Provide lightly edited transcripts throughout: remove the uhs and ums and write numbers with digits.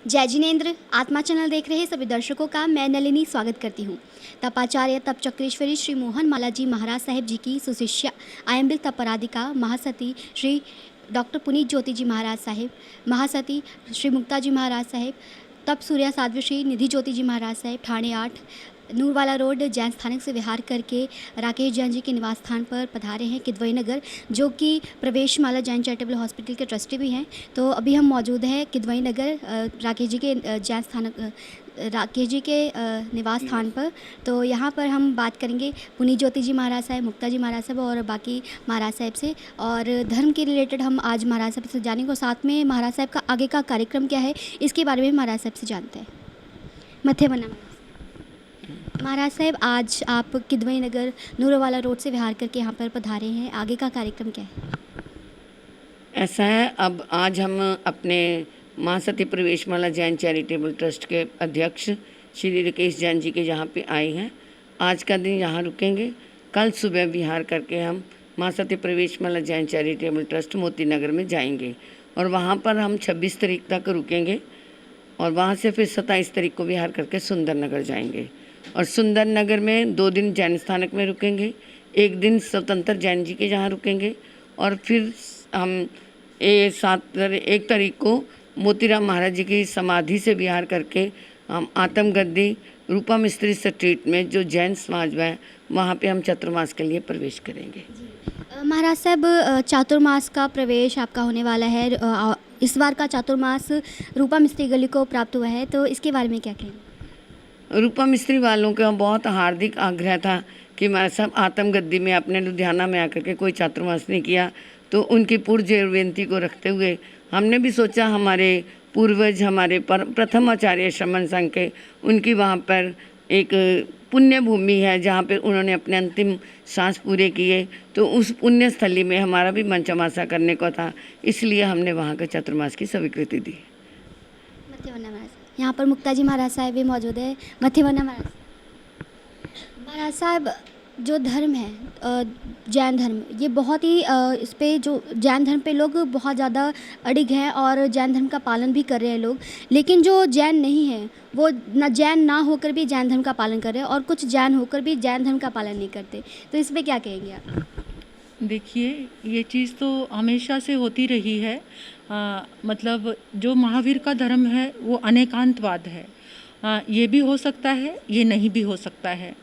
जय जिनेन्द्र। आत्मा चैनल देख रहे सभी दर्शकों का मैं नलिनी स्वागत करती हूँ। तपाचार्य तप चक्रेश्वरी श्री मोहन माला जी महाराज साहेब जी की सुशिष्या आयम्बिल तपराधिका महासती श्री डॉक्टर पुनीत ज्योति जी महाराज साहेब, महासती श्री मुक्ता जी महाराज साहेब, तप सूर्या साध्वी श्री निधि ज्योति जी महाराज साहेब ठाणे 8 नूरवाला रोड जैन स्थानक से विहार करके राकेश जैन जी के निवास स्थान पर पधारे हैं किदवई नगर, जो कि प्रवेश माला जैन चैरिटेबल हॉस्पिटल के ट्रस्टी भी हैं। तो अभी हम मौजूद हैं किदवई नगर राकेश जी के जैन स्थानक राकेश जी के निवास स्थान पर। तो यहाँ पर हम बात करेंगे पुनीत ज्योति जी महाराज साहब, मुक्ता जी महाराज साहब और बाकी महाराज साहब से, और धर्म के रिलेटेड हम आज महाराज साहब से जानेंगे और साथ में महाराज साहब का आगे का कार्यक्रम क्या है इसके बारे में महाराज साहब से जानते हैं। मथे बना महाराज साहब, आज आप किदवई नगर नूरवाला रोड से विहार करके यहाँ पर पधारे हैं, आगे का कार्यक्रम क्या है? ऐसा है, अब आज हम अपने महासती प्रवेश माला जैन चैरिटेबल ट्रस्ट के अध्यक्ष श्री राकेश जैन जी के यहाँ पे आए हैं। आज का दिन यहाँ रुकेंगे। कल सुबह विहार करके हम महासती प्रवेश माला जैन चैरिटेबल ट्रस्ट मोती नगर में जाएंगे और वहाँ पर हम 26 तारीख तक रुकेंगे और वहाँ से फिर 27 तारीख को विहार करके सुंदर नगर जाएंगे और सुंदर नगर में 2 दिन जैन स्थानक में रुकेंगे, 1 दिन स्वतंत्र जैन जी के जहाँ रुकेंगे और फिर हम 1 तारीख को मोतीराम महाराज जी की समाधि से विहार करके हम आत्मगद्दी रूपा मिस्त्री स्ट्रीट में जो जैन समाज है वहाँ पे हम चातुर्मास के लिए प्रवेश करेंगे। महाराज साहब, चातुर्मास का प्रवेश आपका होने वाला है। इस बार का चातुर्मास रूपा मिस्त्री गली को प्राप्त हुआ है, तो इसके बारे में क्या कहेंगे? रूपा मिस्त्री वालों का बहुत हार्दिक आग्रह था कि महाराज साहब आत्मगद्दी में अपने लुधियाना में आकर के कोई चातुर्मास नहीं किया, तो उनकी पूज्य बेनती को रखते हुए हमने भी सोचा हमारे पूर्वज हमारे प्रथम आचार्य श्रमण संघ के उनकी वहाँ पर एक पुण्य भूमि है जहाँ पे उन्होंने अपने अंतिम सांस पूरे किए, तो उस पुण्य स्थली में हमारा भी मंचमासा करने को था, इसलिए हमने वहाँ के चातुर्मास की स्वीकृति दी। यहाँ पर मुक्ता जी महाराज साहब भी मौजूद है। मथेवना महाराज साहब, जो धर्म है जैन धर्म, ये बहुत ही इस पे जो जैन धर्म पे लोग बहुत ज़्यादा अडिग हैं और जैन धर्म का पालन भी कर रहे हैं लोग, लेकिन जो जैन नहीं है वो न जैन ना होकर भी जैन धर्म का पालन कर रहे हैं और कुछ जैन होकर भी जैन धर्म का पालन नहीं करते, तो इस पर क्या कहेंगे आप? देखिए, ये चीज़ तो हमेशा से होती रही है। मतलब जो महावीर का धर्म है वो अनेकांतवाद है। ये भी हो सकता है, ये नहीं भी हो सकता है।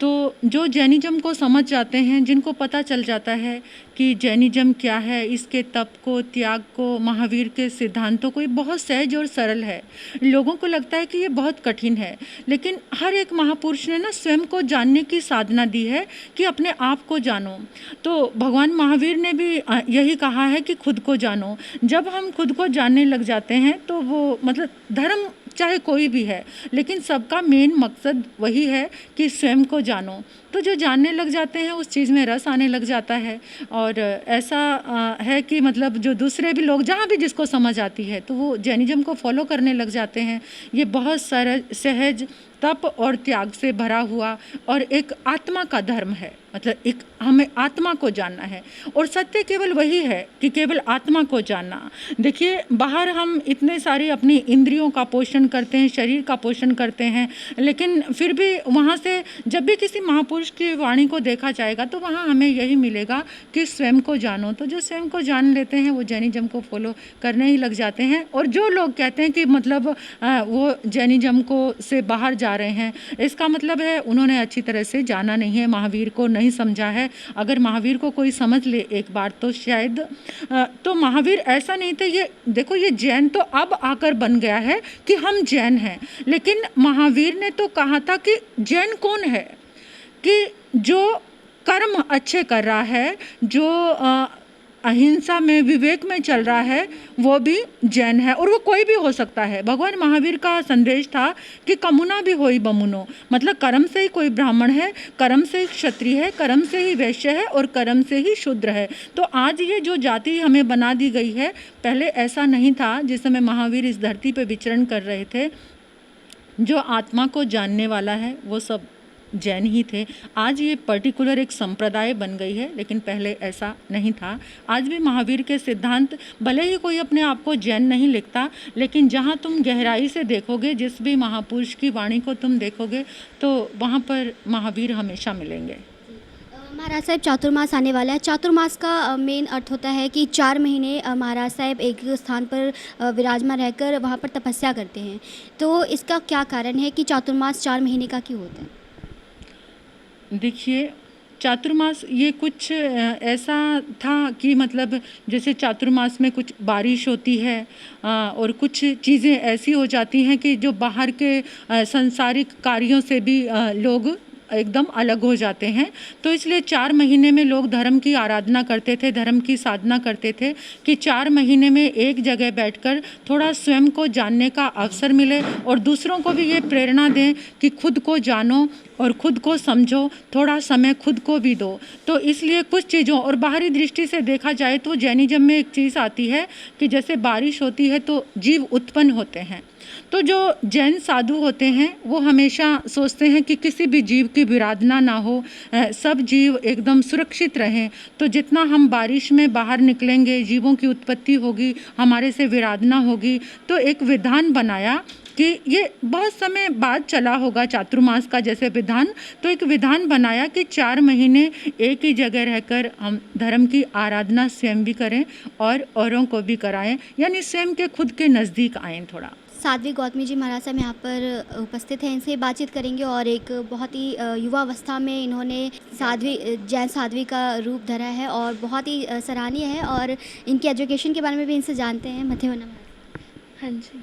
तो जो जैनिज़्म को समझ जाते हैं, जिनको पता चल जाता है कि जैनिज़्म क्या है, इसके तप को, त्याग को, महावीर के सिद्धांतों को, ये बहुत सहज और सरल है। लोगों को लगता है कि ये बहुत कठिन है, लेकिन हर एक महापुरुष ने ना स्वयं को जानने की साधना दी है कि अपने आप को जानो। तो भगवान महावीर ने भी यही कहा है कि खुद को जानो। जब हम खुद को जानने लग जाते हैं तो वो मतलब धर्म चाहे कोई भी है, लेकिन सबका मेन मकसद वही है कि स्वयं को जानो। तो जो जानने लग जाते हैं उस चीज़ में रस आने लग जाता है। और ऐसा है कि मतलब जो दूसरे भी लोग जहाँ भी जिसको समझ आती है तो वो जैनिज़्म को फॉलो करने लग जाते हैं। ये बहुत सरल, सहज, तप और त्याग से भरा हुआ और एक आत्मा का धर्म है। मतलब एक हमें आत्मा को जानना है और सत्य केवल वही है कि केवल आत्मा को जानना। देखिए, बाहर हम इतने सारी अपनी इंद्रियों का पोषण करते हैं, शरीर का पोषण करते हैं, लेकिन फिर भी वहाँ से जब भी किसी महापुरुष की वाणी को देखा जाएगा तो वहाँ हमें यही मिलेगा कि स्वयं को जानो। तो जो स्वयं को जान लेते हैं वो जैनिज़्म को फॉलो करने ही लग जाते हैं। और जो लोग कहते हैं कि मतलब वो जैनिज़्म को से बाहर जा रहे हैं, इसका मतलब है उन्होंने अच्छी तरह से जाना नहीं है, महावीर को नहीं समझा है। अगर महावीर को कोई समझ ले एक बार तो शायद तो महावीर ऐसा नहीं थे। ये देखो, ये जैन तो अब आकर बन गया है कि हम जैन हैं, लेकिन महावीर ने तो कहा था कि जैन कौन है, कि जो कर्म अच्छे कर रहा है, जो अहिंसा में, विवेक में चल रहा है, वो भी जैन है। और वो कोई भी हो सकता है। भगवान महावीर का संदेश था कि कमुना भी होई बमुनो, मतलब कर्म से ही कोई ब्राह्मण है, कर्म से ही क्षत्रिय है, कर्म से ही वैश्य है और कर्म से ही शूद्र है। तो आज ये जो जाति हमें बना दी गई है, पहले ऐसा नहीं था। जिस समय महावीर इस धरती पर विचरण कर रहे थे, जो आत्मा को जानने वाला है वो सब जैन ही थे। आज ये पर्टिकुलर एक संप्रदाय बन गई है, लेकिन पहले ऐसा नहीं था। आज भी महावीर के सिद्धांत, भले ही कोई अपने आप को जैन नहीं लिखता, लेकिन जहाँ तुम गहराई से देखोगे, जिस भी महापुरुष की वाणी को तुम देखोगे, तो वहाँ पर महावीर हमेशा मिलेंगे। महाराज साहब, चातुर्मास आने वाला है। चातुर्मास का मेन अर्थ होता है कि 4 महीने महाराज साहब एक स्थान पर विराजमान रहकर वहाँ पर तपस्या करते हैं। तो इसका क्या कारण है कि चातुर्मास 4 महीने का क्यों होता है? देखिए, चातुर्मास ये कुछ ऐसा था कि मतलब जैसे चातुर्मास में कुछ बारिश होती है और कुछ चीज़ें ऐसी हो जाती हैं कि जो बाहर के सांसारिक कार्यों से भी लोग एकदम अलग हो जाते हैं। तो इसलिए 4 महीने में लोग धर्म की आराधना करते थे, धर्म की साधना करते थे कि 4 महीने में एक जगह बैठकर थोड़ा स्वयं को जानने का अवसर मिले और दूसरों को भी ये प्रेरणा दें कि खुद को जानो और खुद को समझो, थोड़ा समय खुद को भी दो। तो इसलिए कुछ चीज़ों, और बाहरी दृष्टि से देखा जाए तो जैनिज्म में एक चीज़ आती है कि जैसे बारिश होती है तो जीव उत्पन्न होते हैं। तो जो जैन साधु होते हैं वो हमेशा सोचते हैं कि किसी भी जीव की विराधना ना हो, सब जीव एकदम सुरक्षित रहें। तो जितना हम बारिश में बाहर निकलेंगे, जीवों की उत्पत्ति होगी, हमारे से विराधना होगी। तो एक विधान बनाया कि ये बहुत समय बाद चला होगा चातुर्मास का जैसे विधान, तो एक विधान बनाया कि 4 महीने एक ही जगह रहकर हम धर्म की आराधना स्वयं भी करें और औरों को भी कराएं, यानी स्वयं के खुद के नज़दीक आएँ थोड़ा। साध्वी गौतमी जी महाराज साहब यहाँ पर उपस्थित हैं, इनसे बातचीत करेंगे। और एक बहुत ही युवा अवस्था में इन्होंने जैन साध्वी का रूप धरा है और बहुत ही सराहनीय है। और इनके एजुकेशन के बारे में भी इनसे जानते हैं। मध्यवना महाराज। हाँ जी।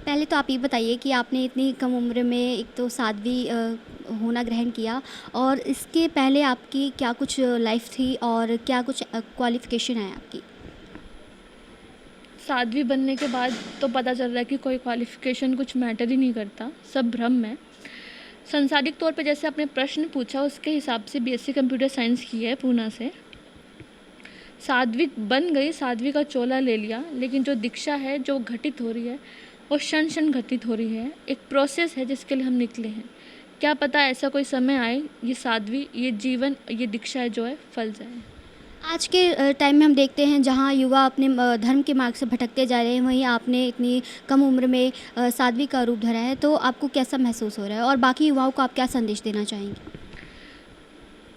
पहले तो आप ये बताइए कि आपने इतनी कम उम्र में एक तो साध्वी होना ग्रहण किया, और इसके पहले आपकी क्या कुछ लाइफ थी और क्या कुछ क्वालिफिकेशन है आपकी? साध्वी बनने के बाद तो पता चल रहा है कि कोई क्वालिफिकेशन कुछ मैटर ही नहीं करता, सब भ्रम है। संसारिक तौर पे जैसे आपने प्रश्न पूछा उसके हिसाब से बीएससी कंप्यूटर साइंस की है पूना से। साध्वी बन गई, साध्वी का चोला ले लिया, लेकिन जो दीक्षा है जो घटित हो रही है वो क्षण क्षण घटित हो रही है। एक प्रोसेस है जिसके लिए हम निकले हैं। क्या पता ऐसा कोई समय आए ये साध्वी, ये जीवन, ये दीक्षा जो है फल जाए। आज के टाइम में हम देखते हैं जहाँ युवा अपने धर्म के मार्ग से भटकते जा रहे हैं, वहीं आपने इतनी कम उम्र में साध्वी का रूप धरा है। तो आपको कैसा महसूस हो रहा है और बाकी युवाओं को आप क्या संदेश देना चाहेंगे?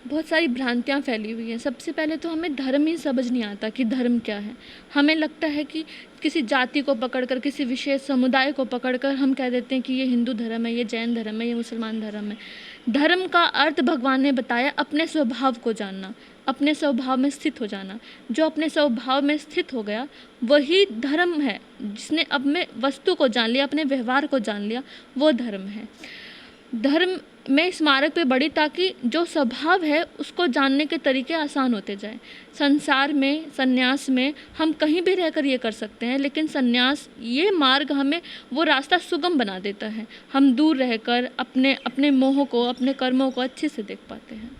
बहुत सारी भ्रांतियाँ फैली हुई हैं। सबसे पहले तो हमें धर्म ही समझ नहीं आता कि धर्म क्या है। हमें लगता है कि किसी जाति को पकड़कर, किसी विशेष समुदाय को पकड़कर हम कह देते हैं कि ये हिंदू धर्म है, ये जैन धर्म है, ये मुसलमान धर्म है। धर्म का अर्थ भगवान ने बताया अपने स्वभाव को जानना, अपने स्वभाव में स्थित हो जाना। जो अपने स्वभाव में स्थित हो गया वही धर्म है। जिसने अपने वस्तु को जान लिया, अपने व्यवहार को जान लिया, वो धर्म है। धर्म में इस मार्ग पे बढ़ी ताकि जो स्वभाव है उसको जानने के तरीके आसान होते जाएं। संसार में, संन्यास में हम कहीं भी रहकर ये कर सकते हैं, लेकिन संन्यास ये मार्ग हमें वो रास्ता सुगम बना देता है। हम दूर रहकर अपने मोह को, अपने कर्मों को अच्छे से देख पाते हैं।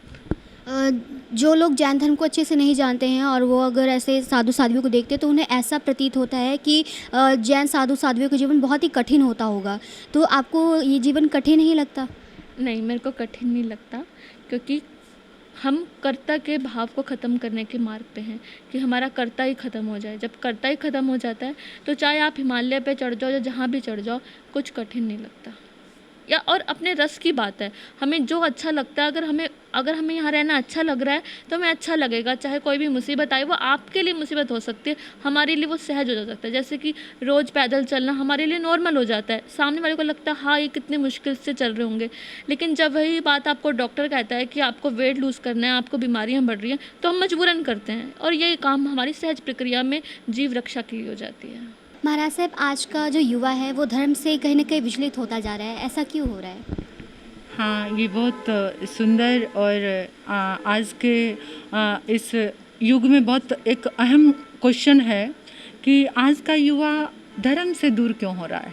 जो लोग जैन धर्म को अच्छे से नहीं जानते हैं और वो अगर ऐसे साधु साध्वियों को देखते हैं तो उन्हें ऐसा प्रतीत होता है कि जैन साधु साध्वियों का जीवन बहुत ही कठिन होता होगा। तो आपको ये जीवन कठिन नहीं लगता? नहीं, मेरे को कठिन नहीं लगता, क्योंकि हम कर्ता के भाव को ख़त्म करने के मार्ग पे हैं कि हमारा कर्ता ही ख़त्म हो जाए। जब कर्ता ही ख़त्म हो जाता है तो चाहे आप हिमालय पे चढ़ जाओ या जहाँ भी चढ़ जाओ, कुछ कठिन नहीं लगता। या और अपने रस की बात है, हमें जो अच्छा लगता है, अगर हमें यहाँ रहना अच्छा लग रहा है तो हमें अच्छा लगेगा। चाहे कोई भी मुसीबत आए, वो आपके लिए मुसीबत हो सकती है, हमारे लिए वो सहज हो सकता है। जैसे कि रोज़ पैदल चलना हमारे लिए नॉर्मल हो जाता है, सामने वाले को लगता है हाँ ये कितने मुश्किल से चल रहे होंगे। लेकिन जब वही बात आपको डॉक्टर कहता है कि आपको वेट लूज़ करना है, आपको बीमारियाँ बढ़ रही हैं, तो हम मजबूरन करते हैं, और ये काम हमारी सहज प्रक्रिया में जीव रक्षा के लिए हो जाती है। महाराज साहब, आज का जो युवा है वो धर्म से कहीं ना कहीं विचलित होता जा रहा है, ऐसा क्यों हो रहा है? हाँ, ये बहुत सुंदर और आज के इस युग में बहुत एक अहम क्वेश्चन है कि आज का युवा धर्म से दूर क्यों हो रहा है,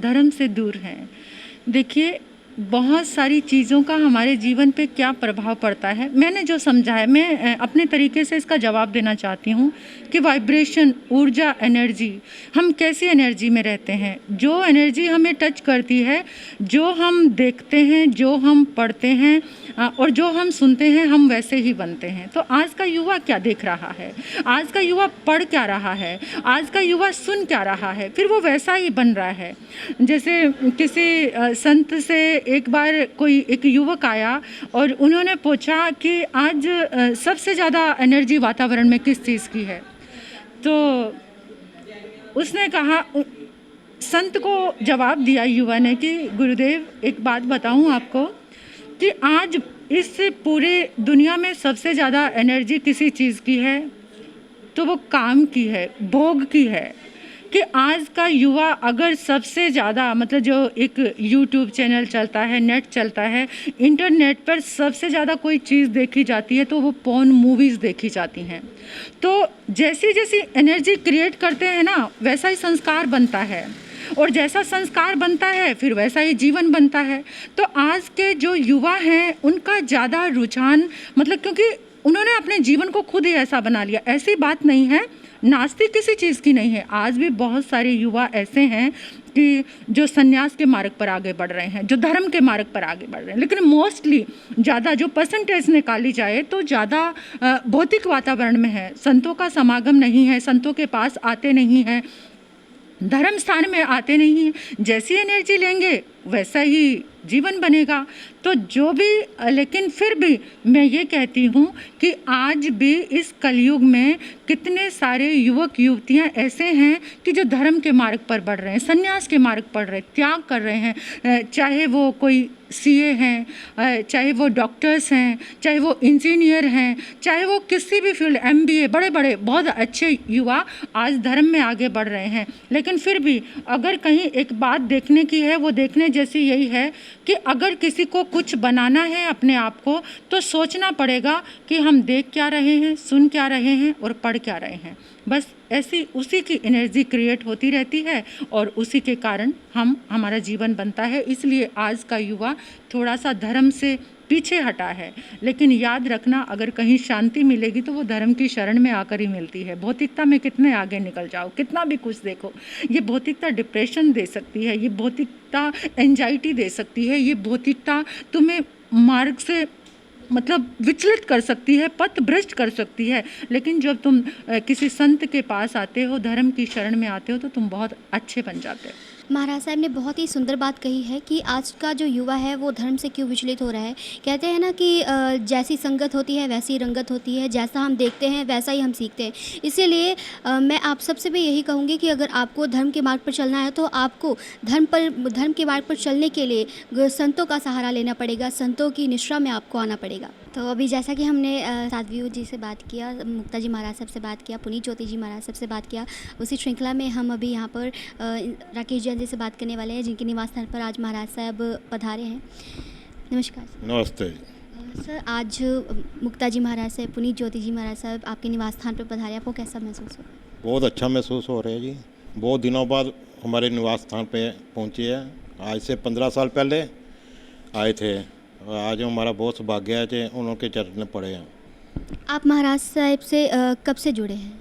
धर्म से दूर है। देखिए, बहुत सारी चीज़ों का हमारे जीवन पे क्या प्रभाव पड़ता है, मैंने जो समझा है मैं अपने तरीके से इसका जवाब देना चाहती हूँ कि वाइब्रेशन, ऊर्जा, एनर्जी, हम कैसी एनर्जी में रहते हैं। जो एनर्जी हमें टच करती है, जो हम देखते हैं, जो हम पढ़ते हैं और जो हम सुनते हैं, हम वैसे ही बनते हैं। तो आज का युवा क्या देख रहा है, आज का युवा पढ़ क्या रहा है, आज का युवा सुन क्या रहा है, फिर वो वैसा ही बन रहा है। जैसे किसी संत से एक बार एक युवक आया और उन्होंने पूछा कि आज सबसे ज़्यादा एनर्जी वातावरण में किस चीज़ की है। तो उसने कहा, संत को जवाब दिया युवा ने कि गुरुदेव एक बात बताऊं आपको कि आज इस पूरे दुनिया में सबसे ज़्यादा एनर्जी किसी चीज़ की है तो वो काम की है, भोग की है। कि आज का युवा अगर सबसे ज़्यादा मतलब जो एक YouTube चैनल चलता है, नेट चलता है, इंटरनेट पर सबसे ज़्यादा कोई चीज़ देखी जाती है तो वो पॉर्न मूवीज़ देखी जाती हैं। तो जैसी जैसी एनर्जी क्रिएट करते हैं ना, वैसा ही संस्कार बनता है और जैसा संस्कार बनता है फिर वैसा ही जीवन बनता है। तो आज के जो युवा हैं उनका ज़्यादा रुझान मतलब क्योंकि उन्होंने अपने जीवन को खुद ही ऐसा बना लिया। ऐसी बात नहीं है, नास्तिक किसी चीज़ की नहीं है। आज भी बहुत सारे युवा ऐसे हैं कि जो संन्यास के मार्ग पर आगे बढ़ रहे हैं, जो धर्म के मार्ग पर आगे बढ़ रहे हैं, लेकिन मोस्टली ज़्यादा जो परसेंटेज निकाली जाए तो ज़्यादा भौतिक वातावरण में है। संतों का समागम नहीं है, संतों के पास आते नहीं हैं, धर्म स्थान में आते नहीं हैं। जैसी एनर्जी लेंगे वैसा ही जीवन बनेगा। तो जो भी, लेकिन फिर भी मैं ये कहती हूँ कि आज भी इस कलयुग में कितने सारे युवक युवतियाँ ऐसे हैं कि जो धर्म के मार्ग पर बढ़ रहे हैं, संन्यास के मार्ग पर रहे, त्याग कर रहे हैं। चाहे वो कोई सीए हैं, चाहे वो डॉक्टर्स हैं, चाहे वो इंजीनियर हैं, चाहे वो किसी भी फील्ड, एमबीए, बड़े बड़े बहुत अच्छे युवा आज धर्म में आगे बढ़ रहे हैं। लेकिन फिर भी अगर कहीं एक बात देखने की है, वो देखने जैसी यही है कि अगर किसी को कुछ बनाना है अपने आप को तो सोचना पड़ेगा कि हम देख क्या रहे हैं, सुन क्या रहे हैं और पढ़ क्या रहे हैं। बस ऐसी उसी की एनर्जी क्रिएट होती रहती है और उसी के कारण हमारा जीवन बनता है। इसलिए आज का युवा थोड़ा सा धर्म से पीछे हटा है। लेकिन याद रखना, अगर कहीं शांति मिलेगी तो वो धर्म की शरण में आकर ही मिलती है। भौतिकता में कितने आगे निकल जाओ, कितना भी कुछ देखो, ये भौतिकता डिप्रेशन दे सकती है, ये भौतिकता एंजाइटी दे सकती है, ये भौतिकता तुम्हें मार्ग से मतलब विचलित कर सकती है, पथ भ्रष्ट कर सकती है। लेकिन जब तुम किसी संत के पास आते हो, धर्म की शरण में आते हो तो तुम बहुत अच्छे बन जाते हो। महाराज साहब ने बहुत ही सुंदर बात कही है कि आज का जो युवा है वो धर्म से क्यों विचलित हो रहा है। कहते हैं ना कि जैसी संगत होती है वैसी रंगत होती है, जैसा हम देखते हैं वैसा ही हम सीखते हैं। इसीलिए मैं आप सबसे भी यही कहूँगी कि अगर आपको धर्म के मार्ग पर चलना है तो आपको धर्म के मार्ग पर चलने के लिए संतों का सहारा लेना पड़ेगा, संतों की निष्ठा में आपको आना पड़ेगा। तो अभी जैसा कि हमने साध्वी जी से बात किया, मुक्ता जी महाराज साहब से बात किया, पुनीत ज्योति जी महाराज साहब से बात किया, उसी श्रृंखला में हम अभी यहाँ पर राकेश जैन जी से बात करने वाले हैं जिनके निवास स्थान पर आज महाराज साहब पधारे हैं। नमस्कार सर। नमस्ते सर, आज मुक्ता जी महाराज साहब, पुनीत ज्योति जी महाराज साहब आपके निवास स्थान पर पधारे, आपको कैसा महसूस हो रहा है? बहुत अच्छा महसूस हो रहा है जी। बहुत दिनों बाद हमारे निवास स्थान पे पहुँचे हैं। आज से 15 साल पहले आए थे। आज हमारा बहुत सौभाग्य है कि उनके चरण में पड़े हैं। आप महाराज साहब से कब से जुड़े हैं?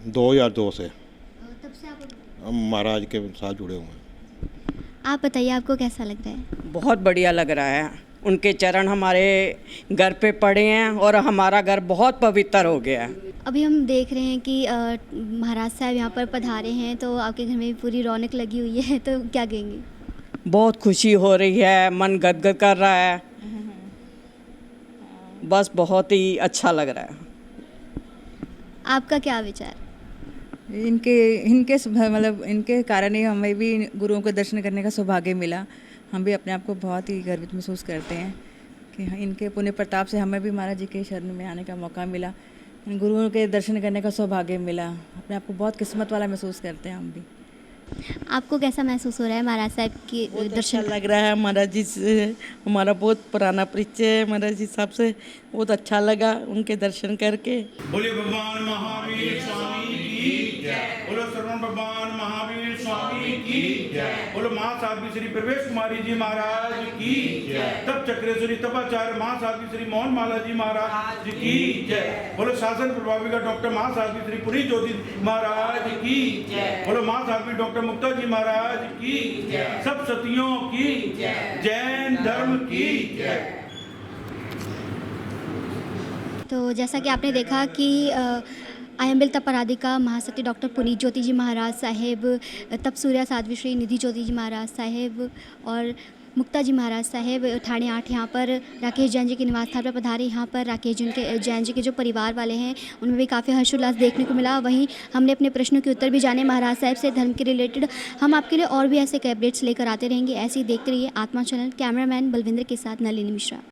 2002 से तब से आप हम महाराज के साथ जुड़े हुए हैं। आप बताइए, आपको कैसा लग रहा है? बहुत बढ़िया लग रहा है। उनके चरण हमारे घर पे पड़े हैं और हमारा घर बहुत पवित्र हो गया है। अभी हम देख रहे हैं कि महाराज साहब यहाँ पर पधारे हैं तो आपके घर में पूरी रौनक लगी हुई है, तो क्या कहेंगे? बहुत खुशी हो रही है, मन गदगद कर रहा है, बस बहुत ही अच्छा लग रहा है। आपका क्या विचार? इनके मतलब इनके कारण ही हमें भी गुरुओं के दर्शन करने का सौभाग्य मिला। हम भी अपने आप को बहुत ही गर्वित महसूस करते हैं कि इनके पुण्य प्रताप से हमें भी महाराज जी के शरण में आने का मौका मिला, गुरुओं के दर्शन करने का सौभाग्य मिला। अपने आप को बहुत किस्मत वाला महसूस करते हैं हम भी। आपको कैसा महसूस हो रहा है महाराज साहब के दर्शन? अच्छा लग रहा है। महाराज जी से हमारा बहुत पुराना परिचय है, महाराज जी साहब से बहुत अच्छा लगा उनके दर्शन करके। बोलिए भगवान महावीर स्वामी की जय। बोलो श्रवण भगवान महावीर स्वामी की जय। बोलो महासाध्वी श्री प्रवेश कुमारी जी महाराज की जय। तप चक्रेश्वरी तपाचार्य महासाध्वी श्री मोहन माला जी महाराज की जय। बोलो शासन प्रभाविका डॉक्टर महासाध्वी श्री पुरी ज्योति महाराज की जय। बोलो महासाध्वी डॉक्टर मुक्ता जी महाराज की जय। सब सतियों की जय। जैन धर्म की जय। तो जैसा कि आपने देखा कि आयम्बिल तपराधिका महासती डॉक्टर पुनीत ज्योति जी महाराज साहेब, तप सूर्या साध्वी श्री निधि ज्योति जी महाराज साहेब और मुक्ता जी महाराज साहेब थाने 8 यहाँ पर राकेश जैन जी के निवास स्थान पर पधारे। यहाँ पर राकेश जैन जी के जो परिवार वाले हैं उनमें भी काफ़ी हर्षोल्लास देखने को मिला। वहीं हमने अपने प्रश्नों के उत्तर भी जाने महाराज साहब से धर्म के रिलेटेड। हम आपके लिए और भी ऐसे अपडेट्स लेकर आते रहेंगे। ऐसे ही देखते रहिए आत्मा चैनल। कैमरामैन बलविंदर के साथ नलिनी मिश्रा।